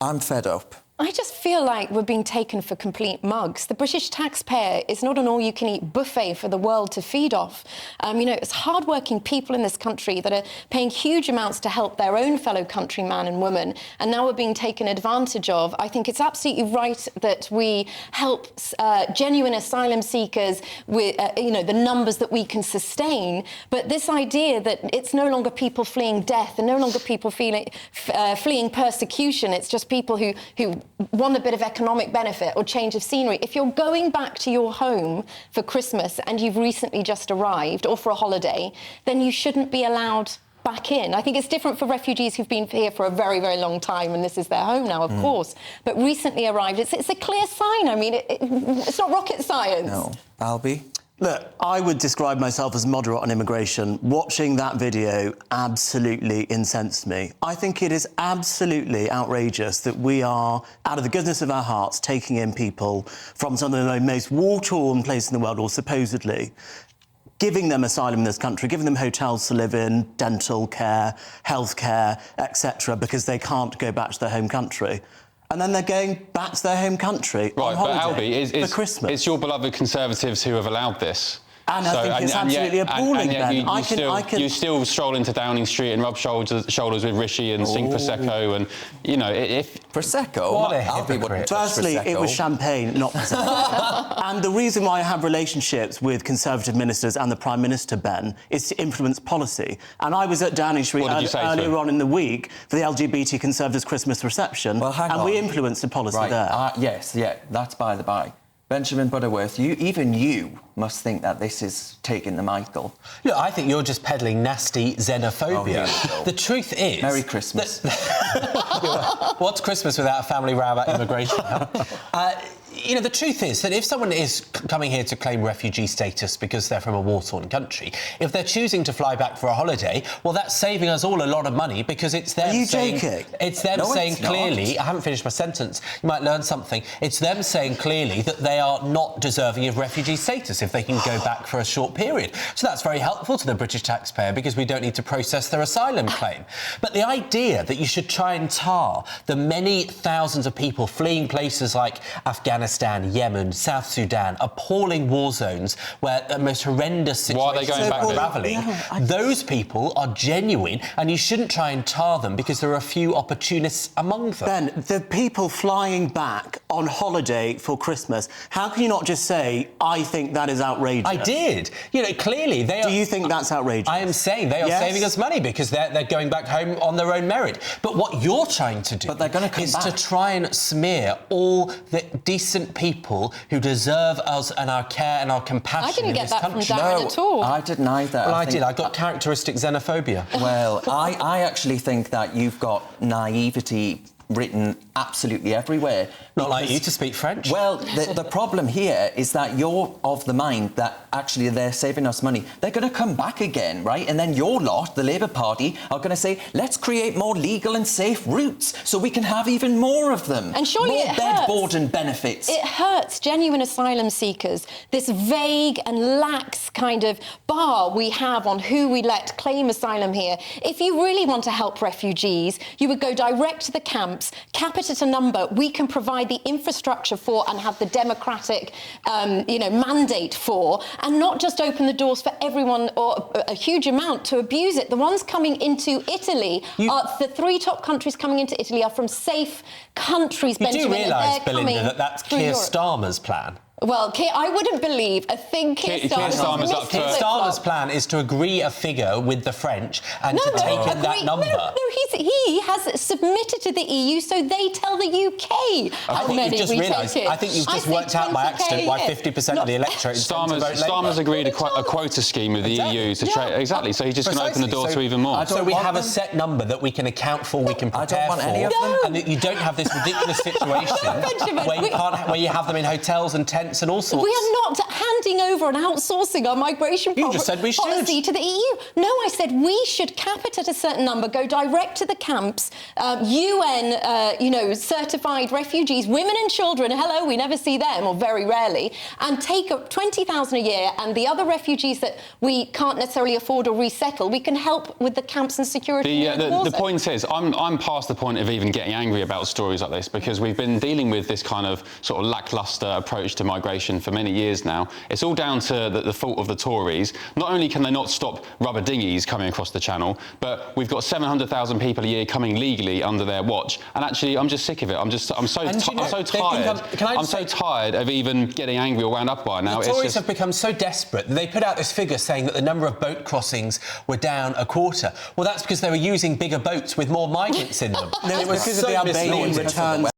I'm fed up. I just feel like we're being taken for complete mugs. The British taxpayer is not an all-you-can-eat buffet for the world to feed off. You know, it's hard-working people in this country that are paying huge amounts to help their own fellow countryman and woman, and now we're being taken advantage of. I think it's absolutely right that we help genuine asylum seekers with, you know, the numbers that we can sustain. But this idea that it's no longer people fleeing death and no longer people fleeing persecution, it's just people who want a bit of economic benefit or change of scenery. If you're going back to your home for Christmas and you've recently just arrived, or for a holiday, then you shouldn't be allowed back in. I think it's different for refugees who've been here for a very, very long time and this is their home now, of course. But recently arrived, it's a clear sign. I mean, it's not rocket science. No. Albie? Look, I would describe myself as moderate on immigration. Watching that video absolutely incensed me. I think it is absolutely outrageous that we are, out of the goodness of our hearts, taking in people from some of the most war-torn places in the world, or supposedly, giving them asylum in this country, giving them hotels to live in, dental care, health care, etc., because they can't go back to their home country. And then they're going back to their home country on holiday for Christmas. It's your beloved Conservatives who have allowed this. And I think it's absolutely appalling, Ben. You still stroll into Downing Street and rub shoulders with Rishi and sing Prosecco and, you know, if... Prosecco? What a hypocrite. Firstly, it was champagne, not Prosecco. And the reason why I have relationships with Conservative ministers and the Prime Minister, Ben, is to influence policy. And I was at Downing Street earlier on in the week for the LGBT Conservatives Christmas reception, and we influenced the policy there. Yes, that's by the by. Benjamin Butterworth, even you must think that this is taking the Michael. Look, I think you're just peddling nasty xenophobia. The truth is... Merry Christmas. What's Christmas without a family row about immigration? You know, the truth is that if someone is coming here to claim refugee status because they're from a war-torn country, if they're choosing to fly back for a holiday, well, that's saving us all a lot of money because it's them saying... It's them saying clearly... I haven't finished my sentence. You might learn something. It's them saying clearly that they are not deserving of refugee status if they can go back for a short period. So that's very helpful to the British taxpayer because we don't need to process their asylum claim. But the idea that you should try and tar the many thousands of people fleeing places like Afghanistan, Yemen, South Sudan, appalling war zones where the most horrendous situations are unravelling. Those people are genuine and you shouldn't try and tar them because there are a few opportunists among them. Ben, the people flying back on holiday for Christmas, how can you not just say, I think that is outrageous? I did. You know, clearly they are... Do you think that's outrageous? I am saying they are saving us money because they're going back home on their own merit. But what you're trying to do is to try and smear all the decent people who deserve us and our care and our compassion in this country. I didn't get that from Darren at all. I didn't either. Well, I did. I got characteristic xenophobia. Well, I actually think that you've got naivety written absolutely everywhere. Not like you to speak French. Well, the problem here is that you're of the mind that actually they're saving us money. They're going to come back again, right? And then your lot, the Labour Party, are going to say, let's create more legal and safe routes so we can have even more of them. And surely more bed, board and benefits. It hurts genuine asylum seekers, this vague and lax kind of bar we have on who we let claim asylum here. If you really want to help refugees, you would go direct to the camps, cap it at a number we can provide the infrastructure for and have the democratic, mandate for, and not just open the doors for everyone or a huge amount to abuse it. The ones coming into Italy, the three top countries coming into Italy are from safe countries, Benjamin. You do realise, Belinda, that that's Keir Starmer's plan? Well, I wouldn't believe a thing Keir Starmer's plan is to agree a figure with the French and to take in that number. No, he has submitted to the EU, so they tell the UK how many we take in. I think you've just worked out by accident why 50% of the electorate is going to vote Labour. Starmer's agreed a quota scheme with the EU to trade. Exactly, so he's just going to open the door to even more. So we have a set number that we can account for, we can prepare for, and that you don't have this ridiculous situation where you have them in hotels and tents tents and all sorts. We are not handing over and outsourcing our migration You just said we should. policy to the EU. No, I said we should cap it at a certain number, go direct to the camps, UN, certified refugees, women and children, hello, we never see them, or very rarely, and take up 20,000 a year, and the other refugees that we can't necessarily afford or resettle, we can help with the camps and security. The point is, I'm past the point of even getting angry about stories like this, because we've been dealing with this kind of sort of lacklustre approach to migration for many years now. It's all down to the fault of the Tories. Not only can they not stop rubber dinghies coming across the channel, but we've got 700,000 people a year coming legally under their watch. And actually, I'm just sick of it. I'm so tired of even getting angry or wound up by it now. The Tories have become so desperate that they put out this figure saying that the number of boat crossings were down a quarter. Well, that's because they were using bigger boats with more migrants in them. No, it was because of the Albanian returns